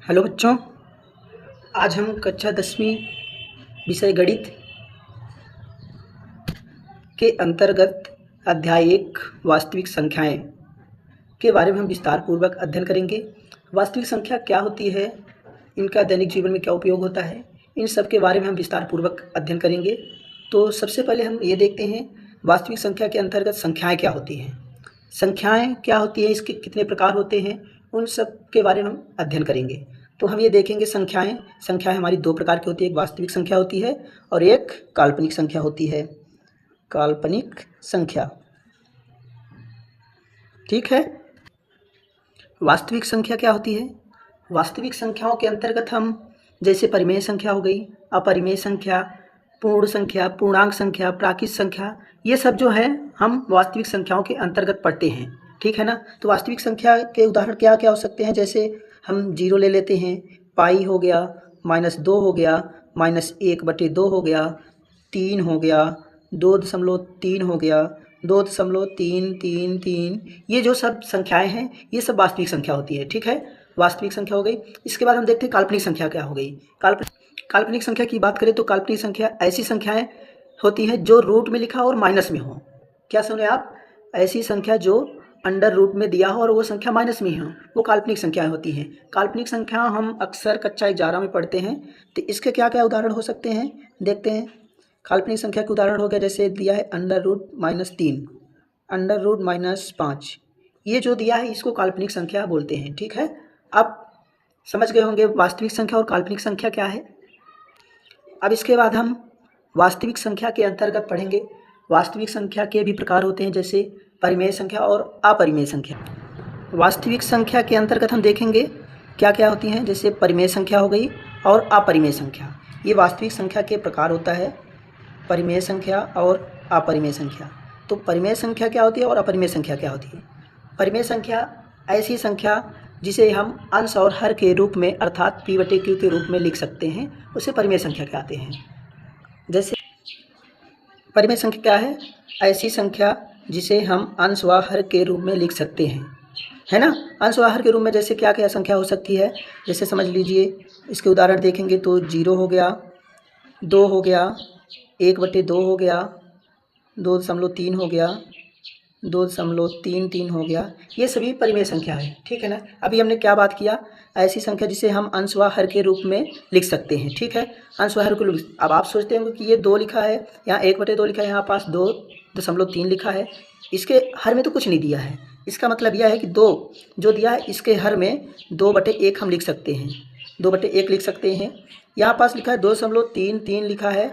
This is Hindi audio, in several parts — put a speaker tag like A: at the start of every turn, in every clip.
A: हेलो बच्चों, आज हम कक्षा 10वीं विषय गणित के अंतर्गत अध्याय 1 वास्तविक संख्याएं के बारे में हम विस्तार पूर्वक अध्ययन करेंगे। वास्तविक संख्या क्या होती है, इनका दैनिक जीवन में क्या उपयोग होता है, इन सब के बारे में हम विस्तार पूर्वक अध्ययन करेंगे। तो सबसे पहले हम ये देखते हैं वास्तविक संख्या के अंतर्गत संख्याएँ क्या होती हैं। संख्याएँ क्या होती है, इसके कितने प्रकार होते हैं, उन सब के बारे में हम अध्ययन करेंगे। तो हम ये देखेंगे संख्याएँ हमारी दो प्रकार की होती है, एक वास्तविक संख्या होती है और एक काल्पनिक संख्या होती है। काल्पनिक संख्या, ठीक है। वास्तविक संख्या क्या होती है? वास्तविक संख्याओं के अंतर्गत हम जैसे परिमेय संख्या हो गई, अपरिमेय संख्या, पूर्ण संख्या, पूर्णांक संख्या, प्राकृत संख्या, ये सब जो है हम वास्तविक संख्याओं के अंतर्गत पढ़ते हैं, ठीक है ना। तो वास्तविक संख्या के उदाहरण क्या क्या हो सकते हैं, जैसे हम 0 ले लेते हैं, पाई हो गया, -2 हो गया, -1/2 हो गया, 3 हो गया, 2.3 हो गया, 2.333, ये जो सब संख्याएं हैं ये सब वास्तविक संख्या होती है, ठीक है। वास्तविक संख्या हो गई। इसके बाद हम देखते हैं काल्पनिक संख्या क्या हो गई। काल्पनिक संख्या की बात करें तो काल्पनिक संख्या ऐसी संख्याएं होती हैं जो रूट में लिखा हो और माइनस में हो। क्या सुने आप? ऐसी संख्या जो अंडर रूट में दिया हो और वो संख्या माइनस में ही हो, वो काल्पनिक संख्याएं होती हैं। काल्पनिक संख्या हम अक्सर कक्षा 11 में पढ़ते हैं। तो इसके क्या क्या उदाहरण हो सकते हैं, देखते हैं। काल्पनिक संख्या के उदाहरण हो गया, जैसे दिया है √-3, √-5, ये जो दिया है इसको काल्पनिक संख्या बोलते हैं, ठीक है। अब समझ गए होंगे वास्तविक संख्या और काल्पनिक संख्या क्या है। अब इसके बाद हम वास्तविक संख्या के अंतर्गत पढ़ेंगे। वास्तविक संख्या के भी प्रकार होते हैं, जैसे परिमेय संख्या और अपरिमेय संख्या। वास्तविक संख्या के अंतर्गत हम देखेंगे क्या क्या होती हैं, जैसे परिमेय संख्या हो गई और अपरिमेय संख्या। ये वास्तविक संख्या के प्रकार होता है, परिमेय संख्या और अपरिमेय संख्या। तो परिमेय संख्या क्या होती है और अपरिमेय संख्या क्या होती है? परिमेय संख्या ऐसी संख्या जिसे हम अंश और हर के रूप में अर्थात P/Q के रूप में लिख सकते हैं, उसे परिमेय संख्या कहते हैं। जैसे परिमेय संख्या क्या है? ऐसी संख्या जिसे हम अंश व हर के रूप में लिख सकते हैं, है ना। अंश व हर के रूप में जैसे क्या क्या संख्या हो सकती है, जैसे समझ लीजिए, इसके उदाहरण देखेंगे तो 0 हो गया, 2 हो गया, 1/2 हो गया, 2.3 हो गया, 2.33 हो गया, ये सभी परिमेय संख्या है, ठीक है ना। अभी हमने क्या बात किया? ऐसी संख्या जिसे हम अंश व हर के रूप में लिख सकते हैं, ठीक है। अंश व हर को अब आप सोचते होंगे कि ये 2 लिखा है, यहाँ 1/2 लिखा है, यहाँ पास 2.3 लिखा है, इसके हर में तो कुछ नहीं दिया है। इसका मतलब यह है कि 2 जो दिया है इसके हर में 2/1 हम लिख सकते हैं, 2/1 लिख सकते हैं। यहाँ पास लिखा है 2.33 लिखा है,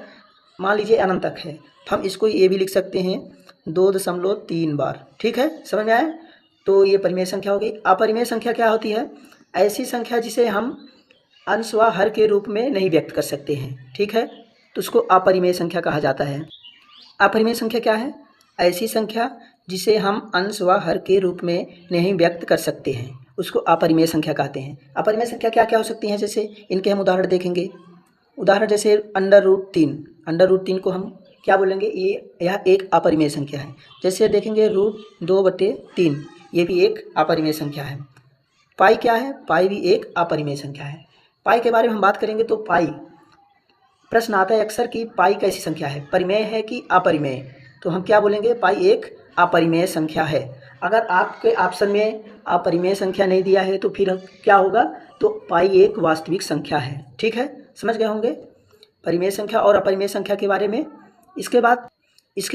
A: मान लीजिए अनंत तक है, तो हम इसको ये भी लिख सकते हैं 2.3 बार, ठीक है। समझ में आया? तो ये परिमेय संख्या हो गई। अपरिमेय संख्या क्या होती है? ऐसी संख्या जिसे हम अंश व हर के रूप में नहीं व्यक्त कर सकते हैं, ठीक है, तो उसको अपरिमेय संख्या कहा जाता है। अपरिमेय संख्या क्या है? ऐसी संख्या जिसे हम अंश व हर के रूप में नहीं व्यक्त कर सकते हैं, उसको अपरिमेय संख्या कहते हैं। अपरिमेय संख्या क्या क्या हो सकती हैं, जैसे इनके हम उदाहरण देखेंगे। उदाहरण जैसे √3 को हम क्या बोलेंगे? यह एक अपरिमेय संख्या है। जैसे देखेंगे √2/3, ये भी एक अपरिमेय संख्या है। पाई क्या है? पाई भी एक अपरिमेय संख्या है। पाई के बारे में हम बात करेंगे तो पाई, प्रश्न आता है अक्सर कि पाई कैसी संख्या है, परिमेय है कि अपरिमेय, तो हम क्या बोलेंगे? पाई एक अपरिमेय संख्या है। अगर आपके ऑप्शन में अपरिमेय संख्या नहीं दिया है तो फिर क्या होगा? तो पाई एक वास्तविक संख्या है, ठीक है। समझ गए होंगे परिमेय संख्या और अपरिमेय संख्या के बारे में। इसके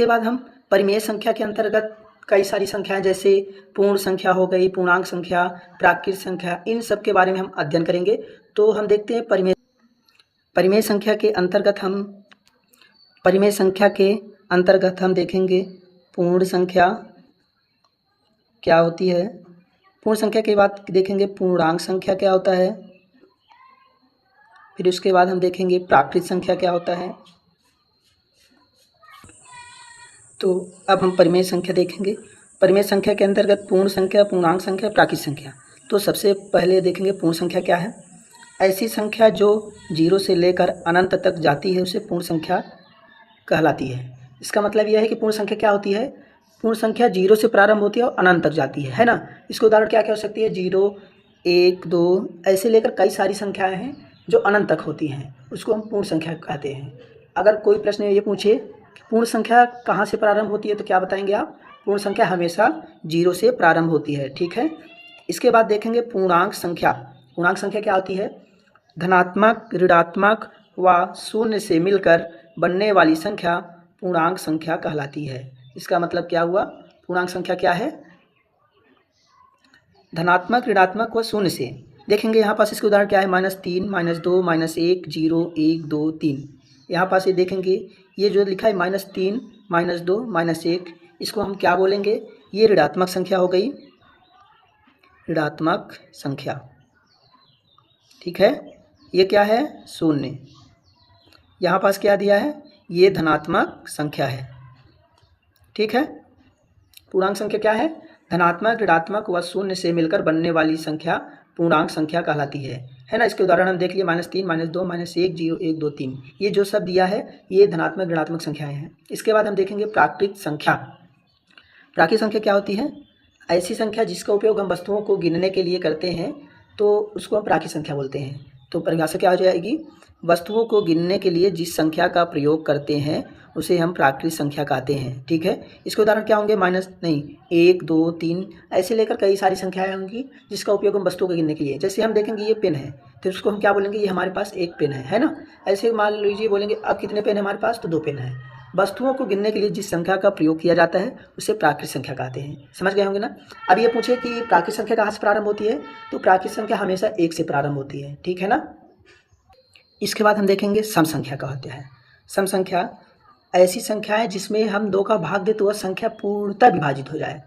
A: बाद हम परिमेय संख्या के अंतर्गत कई सारी संख्याएं, जैसे पूर्ण संख्या हो गई, पूर्णांक संख्या, प्राकृत संख्या, इन सब के बारे में हम अध्ययन करेंगे। तो हम देखते हैं परिमेय संख्या के अंतर्गत हम देखेंगे पूर्ण संख्या क्या होती है। पूर्ण संख्या के बाद देखेंगे पूर्णांक संख्या क्या होता है। फिर उसके बाद हम देखेंगे प्राकृत संख्या क्या होता है। तो अब हम परिमेय संख्या देखेंगे। परिमेय संख्या के अंतर्गत पूर्ण संख्या, पूर्णांक संख्या, प्राकृत संख्या। तो सबसे पहले देखेंगे पूर्ण संख्या क्या है। ऐसी संख्या जो 0 से लेकर अनंत तक जाती है उसे पूर्ण संख्या कहलाती है। इसका मतलब यह है कि पूर्ण संख्या क्या होती है? पूर्ण संख्या 0 से प्रारंभ होती है और अनंत तक जाती है ना। इसके उदाहरण क्या क्या हो सकती है? 0, 1 2 ऐसे लेकर कई सारी संख्याएं हैं जो अनंत तक होती हैं, उसको हम पूर्ण संख्या कहते हैं। अगर कोई प्रश्न ये पूछे कि पूर्ण संख्या कहाँ से प्रारंभ होती है, तो क्या बताएंगे आप? पूर्ण संख्या हमेशा 0 से प्रारंभ होती है, ठीक है। इसके बाद देखेंगे पूर्णांक संख्या। पूर्णांक संख्या क्या होती है? धनात्मक, ऋणात्मक व शून्य से मिलकर बनने वाली संख्या पूर्णांक संख्या कहलाती है। इसका मतलब क्या हुआ? पूर्णांक संख्या क्या है? धनात्मक, ऋणात्मक व शून्य से। देखेंगे यहाँ पास इसके उदाहरण क्या है? -3, -2, -1, 0, 1, 2, 3। यहाँ पास ये देखेंगे, ये जो लिखा है -3, -2, -1, इसको हम क्या बोलेंगे? ये ऋणात्मक संख्या हो गई, ऋणात्मक संख्या, ठीक है। ये क्या है? शून्य। यहाँ पास क्या दिया है? ये धनात्मक संख्या है, ठीक है। पूर्णांक संख्या क्या है? धनात्मक, ऋणात्मक व शून्य से मिलकर बनने वाली संख्या पूर्णांक संख्या कहलाती है ना। इसके उदाहरण हम देख लिए, -3, -2, -1, 0, 1, 2, 3। ये जो सब दिया है ये धनात्मक, ऋणात्मक संख्याएं हैं। इसके बाद हम देखेंगे प्राकृत संख्या। प्राकृत संख्या क्या होती है? ऐसी संख्या जिसका उपयोग हम वस्तुओं को गिनने के लिए करते हैं, तो उसको हम प्राकृत संख्या बोलते हैं। तो परिभाषा क्या हो जाएगी? वस्तुओं को गिनने के लिए जिस संख्या का प्रयोग करते हैं उसे हम प्राकृत संख्या कहते हैं, ठीक है। इसके उदाहरण क्या होंगे? 1 2 3 ऐसे लेकर कई सारी संख्याएं होंगी जिसका उपयोग हम वस्तुओं को गिनने के लिए, जैसे हम देखेंगे ये पेन है तो उसको हम क्या बोलेंगे? ये हमारे पास एक पेन है ना। ऐसे मान लीजिए बोलेंगे अब कितने पेन है हमारे पास? तो 2 पेन है। वस्तुओं को गिनने के लिए जिस संख्या का प्रयोग किया जाता है उसे प्राकृत संख्या कहते हैं। समझ गए होंगे ना। अब ये पूछे कि प्राकृत संख्या कहाँ से प्रारंभ होती है, तो प्राकृत संख्या हमेशा 1 से प्रारंभ होती है, ठीक है ना। इसके बाद हम देखेंगे सम संख्या का होता है। सम संख्या ऐसी संख्या है जिसमें हम 2 का भाग दे तो वह संख्या पूर्णतः विभाजित हो जाए।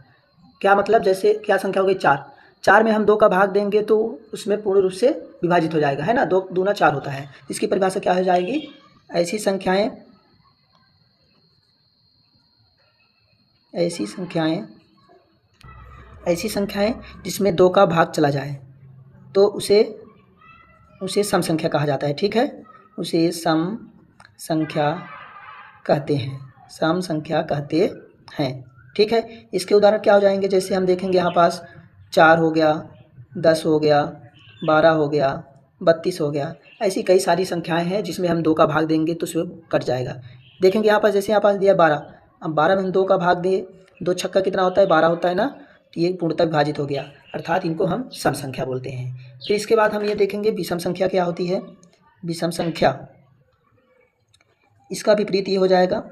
A: क्या मतलब? जैसे क्या संख्या हो गई? 4। 4 में हम 2 का भाग देंगे तो उसमें पूर्ण रूप से विभाजित हो जाएगा, है ना। 2 दूना 4 होता है। इसकी परिभाषा क्या हो जाएगी? ऐसी संख्याएं जिसमें 2 का भाग चला जाए तो उसे सम संख्या कहा जाता है, ठीक है। उसे सम संख्या कहते हैं, सम संख्या कहते हैं, ठीक है। इसके उदाहरण क्या हो जाएंगे? जैसे हम देखेंगे यहाँ पास 4 हो गया, 10 हो गया, 12 हो गया, 32 हो गया। ऐसी कई सारी संख्याएं हैं जिसमें हम 2 का भाग देंगे तो उसमें कट जाएगा। देखेंगे यहाँ पास, जैसे यहाँ पास दिया 12, अब 12 में हम 2 का भाग दें, 2 छक्का कितना होता है? 12 होता है ना। तो ये पूर्णतः विभाजित हो गया, अर्थात इनको हम सम संख्या बोलते हैं। फिर इसके बाद हम ये देखेंगे विषम संख्या क्या होती है। विषम संख्या, इसका विपरीत ये हो जाएगा,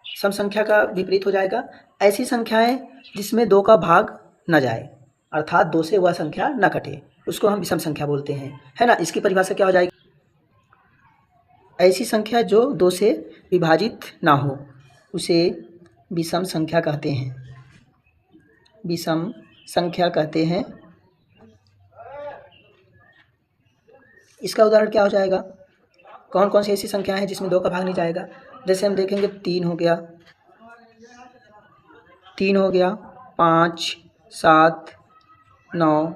A: सम संख्या का विपरीत हो जाएगा ऐसी संख्याएं जिसमें 2 का भाग न जाए, अर्थात 2 से वह संख्या न कटे, उसको हम विषम संख्या बोलते हैं, है ना। इसकी परिभाषा क्या हो जाएगी? ऐसी संख्या जो 2 से विभाजित ना हो उसे विषम संख्या कहते हैं, विषम संख्या कहते हैं। इसका उदाहरण क्या हो जाएगा? कौन कौन सी ऐसी संख्याएं हैं जिसमें 2 का भाग नहीं जाएगा? जैसे हम देखेंगे 3 हो गया, 5, 7, 9,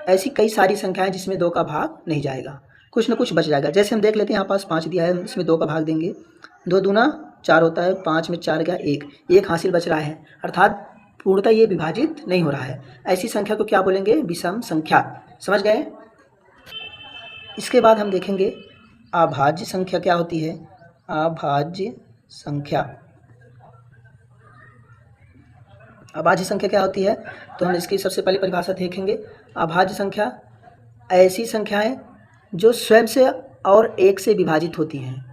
A: ऐसी कई सारी संख्याएं जिसमें 2 का भाग नहीं जाएगा, कुछ न कुछ बच जाएगा। जैसे हम देख लेते हैं यहाँ पास 5 दिया है, इसमें 2 का भाग देंगे, 2 दूना 4 होता है, 5 में 4 गया 1, 1 हासिल बच रहा है, अर्थात पूर्णतः ये विभाजित नहीं हो रहा है। ऐसी संख्या को क्या बोलेंगे? विषम संख्या। समझ गए। इसके बाद हम देखेंगे अभाज्य संख्या क्या होती है। अभाज्य संख्या, अभाज्य संख्या क्या होती है, तो हम इसकी सबसे पहले परिभाषा देखेंगे। अभाज्य संख्या ऐसी संख्याएं जो स्वयं से और 1 से विभाजित होती हैं,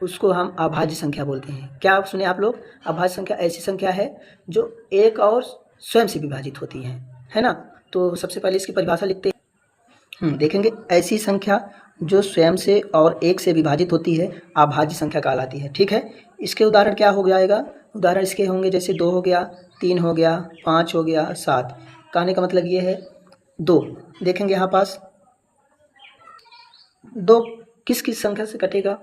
A: उसको हम अभाज्य संख्या बोलते हैं। क्या सुने आप लोग? अभाज्य संख्या ऐसी संख्या है जो 1 और स्वयं से विभाजित होती हैं, है ना। तो सबसे पहले इसकी परिभाषा लिखते हैं। देखेंगे ऐसी संख्या जो स्वयं से और 1 से विभाजित होती है अभाज्य संख्या कहलाती है, ठीक है। इसके उदाहरण क्या हो जाएगा? उदाहरण इसके होंगे जैसे 2 हो गया, 3 हो गया, 5 हो गया, 7। कहने का मतलब ये है 2। देखेंगे यहाँ पास 2 किस किस संख्या से कटेगा,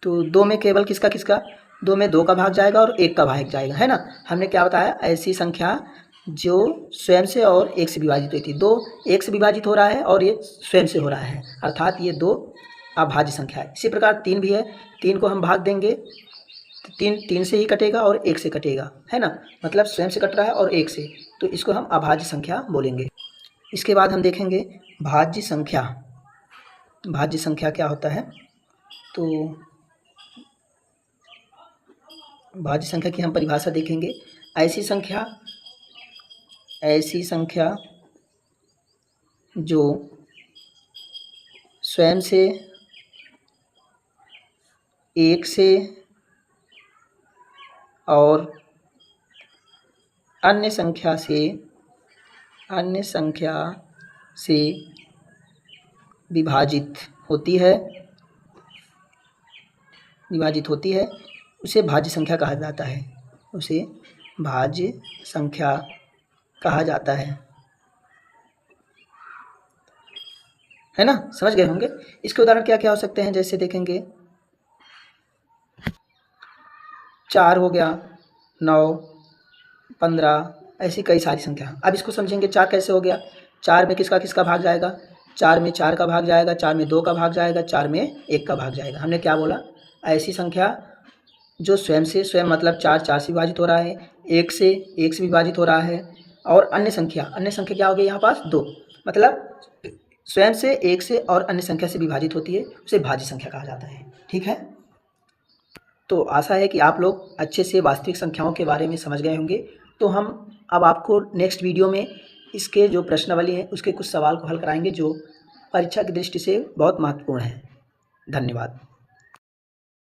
A: तो 2 में केवल किसका किसका, 2 में 2 का भाग जाएगा और 1 का भाग जाएगा, है ना। हमने क्या बताया? ऐसी संख्या जो स्वयं से और 1 से विभाजित हुई थी। 2 1 से विभाजित हो रहा है और 1 स्वयं से हो रहा है, अर्थात ये 2 अभाज्य संख्या है। इसी प्रकार 3 भी है, 3 को हम भाग देंगे तो 3 से ही कटेगा और 1 से कटेगा, है ना। मतलब स्वयं से कट रहा है और 1 से, तो इसको हम अभाज्य संख्या बोलेंगे। इसके बाद हम देखेंगे भाज्य संख्या। भाज्य संख्या क्या होता है? तो भाज्य संख्या की हम परिभाषा देखेंगे। ऐसी संख्या जो स्वयं से एक से और अन्य संख्या से विभाजित होती है उसे भाज्य संख्या कहा जाता है। उसे भाज्य संख्या कहा जाता है ना? समझ गए होंगे। इसके उदाहरण क्या क्या हो सकते हैं? जैसे देखेंगे 4 हो गया, 9, 15, ऐसी कई सारी संख्या। अब इसको समझेंगे 4 कैसे हो गया। 4 में किसका किसका भाग जाएगा? 4 में 4 का भाग जाएगा, 4 में 2 का भाग जाएगा, 4 में 1 का भाग जाएगा। हमने क्या बोला? ऐसी संख्या जो स्वयं मतलब 4 से विभाजित हो रहा है, 1 से विभाजित हो रहा है, और अन्य संख्या क्या हो गई यहाँ पास? 2, मतलब स्वयं से 1 से और अन्य संख्या से विभाजित होती है, उसे भाज्य संख्या कहा जाता है। ठीक है, तो आशा है कि आप लोग अच्छे से वास्तविक संख्याओं के बारे में समझ गए होंगे। तो हम अब आपको नेक्स्ट वीडियो में इसके जो प्रश्नावली है उसके कुछ सवाल को हल कराएंगे जो परीक्षा की दृष्टि से बहुत महत्वपूर्ण है। धन्यवाद।